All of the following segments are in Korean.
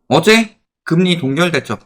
어제 금리 동결됐죠.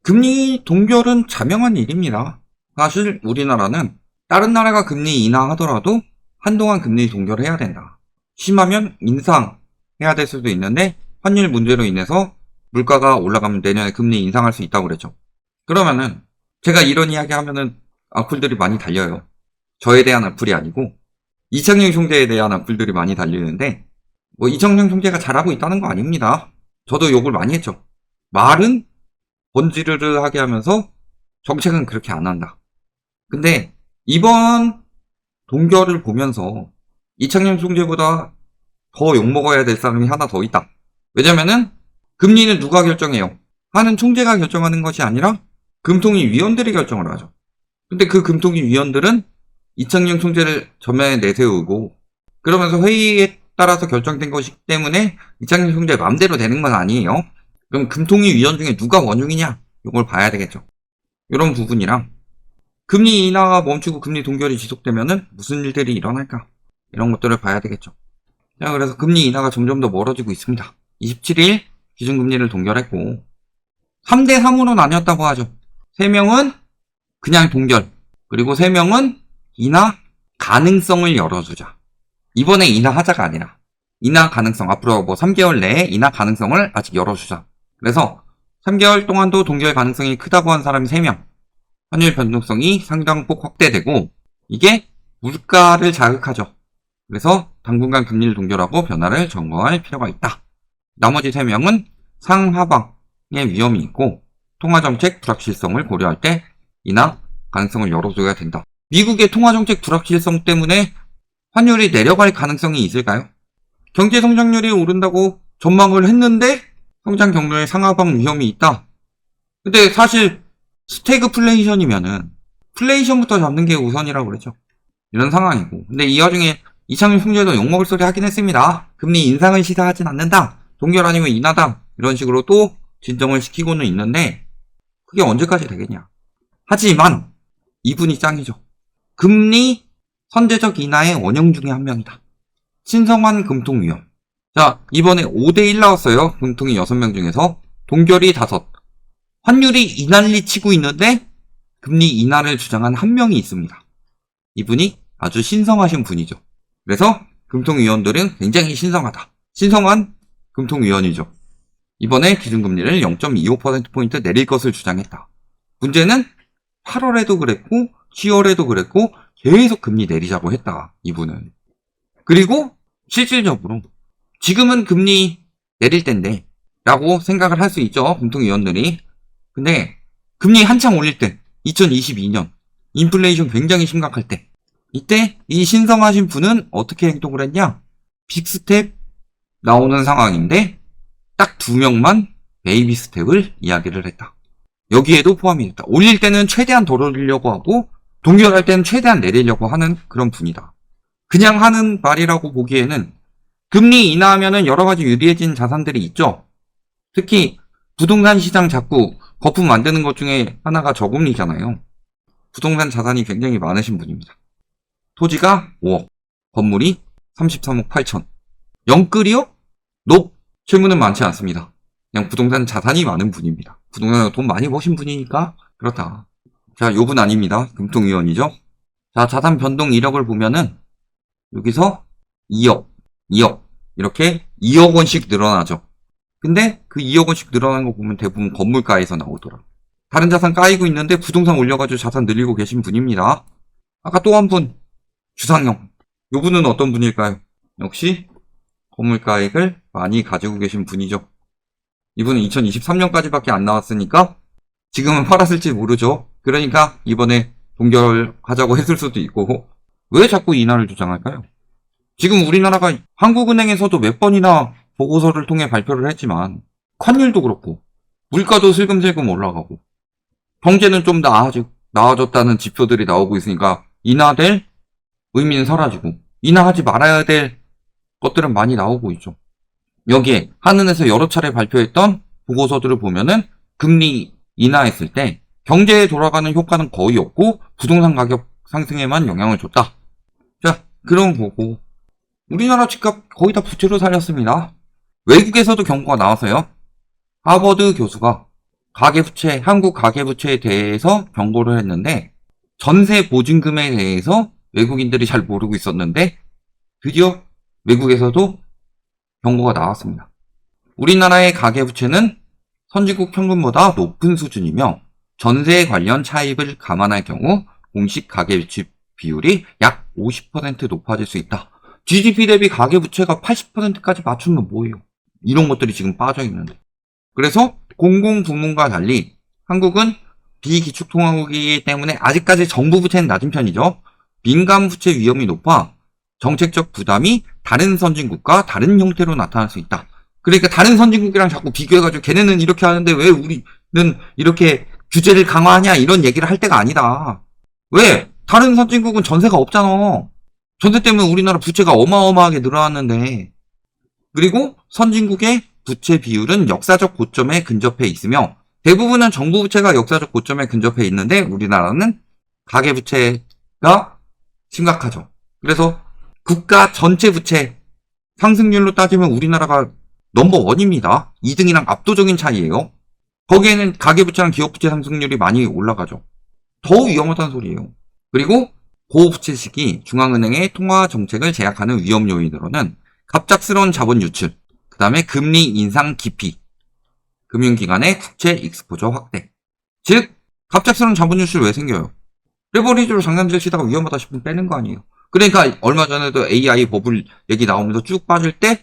금리 동결은 자명한 일입니다. 사실 우리나라는 다른 나라가 금리 인하하더라도 한동안 금리 동결해야 된다. 심하면 인상해야 될 수도 있는데 환율 문제로 인해서 물가가 올라가면 내년에 금리 인상할 수 있다고 그랬죠. 그러면은 제가 이런 이야기 하면은 악플들이 많이 달려요. 저에 대한 악플이 아니고 이창용 총재에 대한 악플들이 많이 달리는데 뭐 이창용 총재가 잘하고 있다는 거 아닙니다. 저도 욕을 많이 했죠. 말은 번지르르하게 하면서 정책은 그렇게 안 한다. 근데 이번 동결을 보면서 이창용 총재보다 더 욕먹어야 될 사람이 하나 더 있다. 왜냐면은 금리는 누가 결정해요? 하는 총재가 결정하는 것이 아니라 금통위 위원들이 결정을 하죠. 근데 그 금통위 위원들은 이창용 총재를 전면에 내세우고 그러면서 회의에 따라서 결정된 것이기 때문에 이창용 총재 맘대로 되는 건 아니에요. 그럼 금통위 위원 중에 누가 원흉이냐? 이걸 봐야 되겠죠. 이런 부분이랑 금리 인하가 멈추고 금리 동결이 지속되면은 무슨 일들이 일어날까? 이런 것들을 봐야 되겠죠. 자, 그래서 금리 인하가 점점 더 멀어지고 있습니다. 27일 기준금리를 동결했고 3대 3으로 나뉘었다고 하죠. 3명은 그냥 동결, 그리고 3명은 인하 가능성을 열어주자. 이번에 인하하자가 아니라 인하 가능성, 앞으로 뭐 3개월 내에 인하 가능성을 아직 열어주자. 그래서 3개월 동안도 동결 가능성이 크다고 한 사람이 3명. 환율 변동성이 상당폭 확대되고 이게 물가를 자극하죠. 그래서 당분간 금리를 동결하고 변화를 점검할 필요가 있다. 나머지 3명은 상하방의 위험이 있고 통화정책 불확실성을 고려할 때 인하 가능성을 열어줘야 된다. 미국의 통화정책 불확실성 때문에 환율이 내려갈 가능성이 있을까요? 경제 성장률이 오른다고 전망을 했는데 성장 경로에 상하방 위험이 있다. 근데 사실 스태그플레이션이면은 플레이션부터 잡는 게 우선이라고 그랬죠. 이런 상황이고. 근데 이 와중에 이창용 총재도 욕먹을 소리 하긴 했습니다. 금리 인상을 시사하진 않는다. 동결 아니면 인하다. 이런 식으로 또 진정을 시키고는 있는데 그게 언제까지 되겠냐. 하지만 이분이 짱이죠. 금리 선제적 인하의 원형 중에 한 명이다. 신성환 금통위원. 자, 이번에 5대1 나왔어요. 금통위 6명 중에서. 동결이 5. 환율이 이난리 치고 있는데 금리 인하를 주장한 한 명이 있습니다. 이분이 아주 신성하신 분이죠. 그래서 금통위원들은 굉장히 신성하다. 신성한 금통위원이죠. 이번에 기준금리를 0.25%포인트 내릴 것을 주장했다. 문제는 8월에도 그랬고 10월에도 그랬고 계속 금리 내리자고 했다. 이분은. 그리고 실질적으로 지금은 금리 내릴 텐데 라고 생각을 할 수 있죠. 금통위원들이. 근데 금리 한창 올릴 때 2022년 인플레이션 굉장히 심각할 때 이때 이 신성하신 분은 어떻게 행동을 했냐? 빅스텝 나오는 상황인데 딱 2명만 베이비 스텝을 이야기를 했다. 여기에도 포함이 됐다. 올릴 때는 최대한 덜 올리려고 하고 동결할 때는 최대한 내리려고 하는 그런 분이다. 그냥 하는 말이라고 보기에는 금리 인하하면은 여러 가지 유리해진 자산들이 있죠. 특히 부동산 시장 자꾸 거품 만드는 것 중에 하나가 저금리잖아요. 부동산 자산이 굉장히 많으신 분입니다. 토지가 5억, 건물이 33억 8천. 영끌이요? 실물은 많지 않습니다. 그냥 부동산 자산이 많은 분입니다. 부동산으로 돈 많이 버신 분이니까 그렇다. 자, 요분 아닙니다. 금통위원이죠. 자, 자산 변동 이력을 보면은 여기서 2억 이렇게 2억 원씩 늘어나죠. 근데 그 2억 원씩 늘어나는 거 보면 대부분 건물가에서 나오더라. 다른 자산 까이고 있는데 부동산 올려가지고 자산 늘리고 계신 분입니다. 아까 또 한 분, 주상영. 요 분은 어떤 분일까요? 역시 건물가액을 많이 가지고 계신 분이죠. 이분은 2023년까지밖에 안 나왔으니까 지금은 팔았을지 모르죠. 그러니까 이번에 동결하자고 했을 수도 있고 왜 자꾸 인하를 주장할까요? 지금 우리나라가 한국은행에서도 몇 번이나 보고서를 통해 발표를 했지만 환율도 그렇고 물가도 슬금슬금 올라가고 경제는 좀 나아졌다는 지표들이 나오고 있으니까 인하될 의미는 사라지고 인하하지 말아야 될 것들은 많이 나오고 있죠. 여기에 한은에서 여러 차례 발표했던 보고서들을 보면은 금리 인하했을 때 경제에 돌아가는 효과는 거의 없고 부동산 가격 상승에만 영향을 줬다. 자, 그럼 보고 우리나라 집값 거의 다 부채로 살렸습니다. 외국에서도 경고가 나왔어요. 하버드 교수가 가계부채, 한국 가계부채에 대해서 경고를 했는데 전세 보증금에 대해서 외국인들이 잘 모르고 있었는데 드디어 외국에서도 경고가 나왔습니다. 우리나라의 가계부채는 선진국 평균보다 높은 수준이며 전세 관련 차입을 감안할 경우 공식 가계부채 비율이 약 50% 높아질 수 있다. GDP 대비 가계부채가 80%까지 맞추면 뭐예요? 이런 것들이 지금 빠져있는데. 그래서 공공부문과 달리 한국은 비기축통화국이기 때문에 아직까지 정부 부채는 낮은 편이죠. 민간 부채 위험이 높아 정책적 부담이 다른 선진국과 다른 형태로 나타날 수 있다. 그러니까 다른 선진국이랑 자꾸 비교해가지고 걔네는 이렇게 하는데 왜 우리는 이렇게 규제를 강화하냐 이런 얘기를 할 때가 아니다. 왜? 다른 선진국은 전세가 없잖아. 전세 때문에 우리나라 부채가 어마어마하게 늘어났는데. 그리고 선진국의 부채 비율은 역사적 고점에 근접해 있으며 대부분은 정부 부채가 역사적 고점에 근접해 있는데 우리나라는 가계부채가 심각하죠. 그래서 국가 전체 부채 상승률로 따지면 우리나라가 넘버원입니다. 2등이랑 압도적인 차이예요. 거기에는 가계부채랑 기업부채 상승률이 많이 올라가죠. 더 위험하다는 소리예요. 그리고 고부채 시기 중앙은행의 통화 정책을 제약하는 위험 요인으로는 갑작스러운 자본 유출, 그 다음에 금리 인상 기피, 금융기관의 국채 익스포저 확대. 즉 갑작스러운 자본 유출 왜 생겨요? 레버리지로 장난질 치다가 위험하다 싶으면 빼는 거 아니에요. 그러니까 얼마 전에도 AI 버블 얘기 나오면서 쭉 빠질 때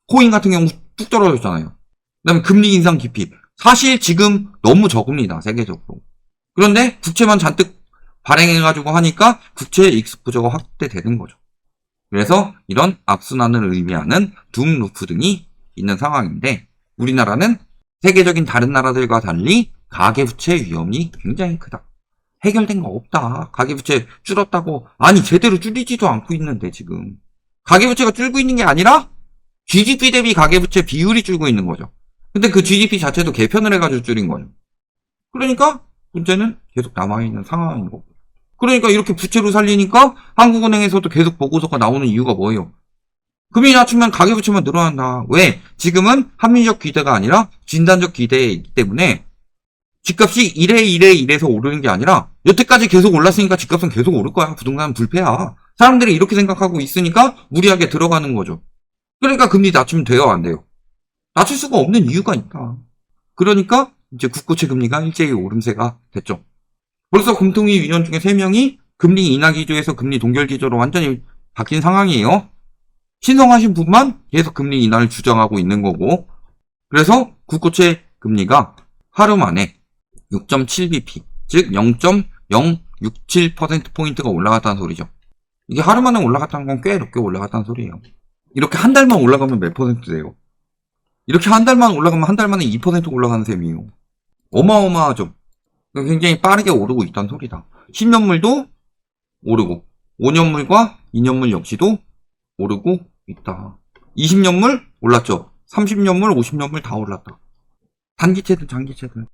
코인 같은 경우 뚝 떨어졌잖아요. 그 다음에 금리 인상 기피. 사실 지금 너무 적습니다. 세계적으로. 그런데 국채만 잔뜩 발행해가지고 하니까 국채 익스포저가 확대되는 거죠. 그래서 이런 악순환을 의미하는 둠 루프 등이 있는 상황인데 우리나라는 세계적인 다른 나라들과 달리 가계부채 위험이 굉장히 크다. 해결된 거 없다. 가계부채 줄었다고. 아니 제대로 줄이지도 않고 있는데 지금. 가계부채가 줄고 있는 게 아니라 GDP 대비 가계부채 비율이 줄고 있는 거죠. 근데 그 GDP 자체도 개편을 해가지고 줄인 거죠. 그러니까 문제는 계속 남아있는 상황인 거고. 그러니까 이렇게 부채로 살리니까 한국은행에서도 계속 보고서가 나오는 이유가 뭐예요? 금리 낮추면 가계부채만 늘어난다. 왜? 지금은 합리적 기대가 아니라 진단적 기대이기 때문에 집값이 이래서 오르는 게 아니라 여태까지 계속 올랐으니까 집값은 계속 오를 거야. 부동산은 불패야. 사람들이 이렇게 생각하고 있으니까 무리하게 들어가는 거죠. 그러니까 금리 낮추면 돼요? 안 돼요? 낮출 수가 없는 이유가 있다. 그러니까 이제 국고채 금리가 일제히 오름세가 됐죠. 벌써 금통위 위원 중에 3명이 금리 인하 기조에서 금리 동결 기조로 완전히 바뀐 상황이에요. 신청하신 분만 계속 금리 인하를 주장하고 있는 거고. 그래서 국고채 금리가 하루 만에 6.7bp, 즉 0.067%포인트가 올라갔다는 소리죠. 이게 하루 만에 올라갔다는 건 꽤 높게 올라갔다는 소리예요. 이렇게 한 달만 올라가면 몇 퍼센트 돼요? 이렇게 한 달만 올라가면 한 달 만에 2% 올라가는 셈이에요. 어마어마하죠. 굉장히 빠르게 오르고 있다는 소리다. 10년물도 오르고 5년물과 2년물 역시도 오르고 있다. 20년물 올랐죠. 30년물, 50년물 다 올랐다. 단기채든 장기채든.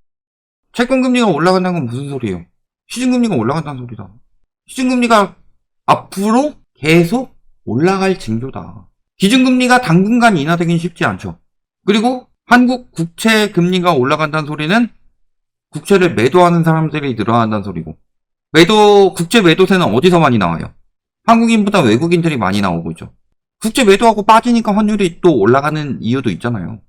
채권금리가 올라간다는 건 무슨 소리예요? 시중금리가 올라간다는 소리다. 시중금리가 앞으로 계속 올라갈 징조다. 기준금리가 당분간 인하되긴 쉽지 않죠. 그리고 한국 국채 금리가 올라간다는 소리는 국채를 매도하는 사람들이 늘어난다는 소리고, 국채 매도세는 어디서 많이 나와요? 한국인보다 외국인들이 많이 나오고 있죠. 국채 매도하고 빠지니까 환율이 또 올라가는 이유도 있잖아요.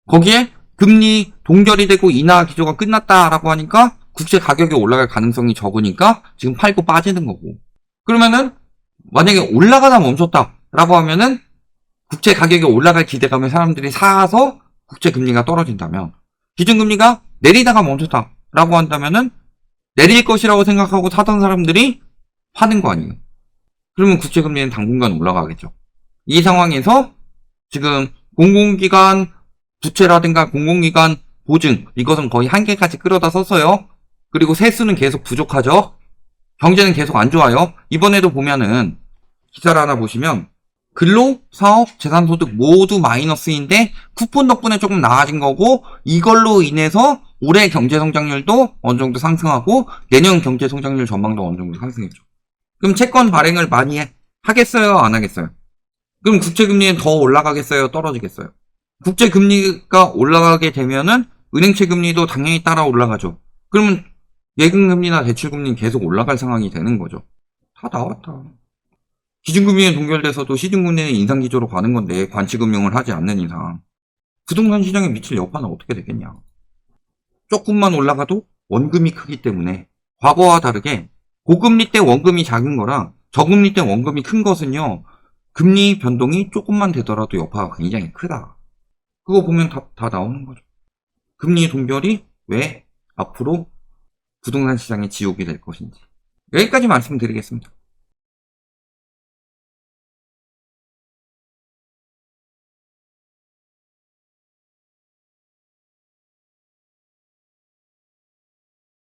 거기에 금리 동결이 되고 인하 기조가 끝났다라고 하니까 국채 가격이 올라갈 가능성이 적으니까 지금 팔고 빠지는 거고. 그러면은 만약에 올라가다 멈췄다라고 하면은 국채 가격이 올라갈 기대감에 사람들이 사서 국채 금리가 떨어진다면, 기준금리가 내리다가 멈췄다라고 한다면은 내릴 것이라고 생각하고 사던 사람들이 파는 거 아니에요. 그러면 국채 금리는 당분간 올라가겠죠. 이 상황에서 지금 공공기관 부채라든가 공공기관 보증, 이것은 거의 한계까지 끌어다 썼어요. 그리고 세수는 계속 부족하죠. 경제는 계속 안 좋아요. 이번에도 보면은 기사를 하나 보시면 근로, 사업, 재산소득 모두 마이너스인데 쿠폰 덕분에 조금 나아진 거고, 이걸로 인해서 올해 경제성장률도 어느 정도 상승하고 내년 경제성장률 전망도 어느 정도 상승했죠. 그럼 채권 발행을 많이 하겠어요? 안 하겠어요? 그럼 국채금리는 더 올라가겠어요? 떨어지겠어요? 국제 금리가 올라가게 되면은 은행채 금리도 당연히 따라 올라가죠. 그러면 예금 금리나 대출 금리는 계속 올라갈 상황이 되는 거죠. 다 나왔다. 기준금리에 동결돼서도 시중금리는 인상 기조로 가는 건데 관치금융을 하지 않는 이상 부동산 시장에 미칠 여파는 어떻게 되겠냐. 조금만 올라가도 원금이 크기 때문에 과거와 다르게 고금리 때 원금이 작은 거랑 저금리 때 원금이 큰 것은요. 금리 변동이 조금만 되더라도 여파가 굉장히 크다. 그거 보면 다 나오는 거죠. 금리 동결이 왜 앞으로 부동산 시장의 지옥이 될 것인지. 여기까지 말씀드리겠습니다.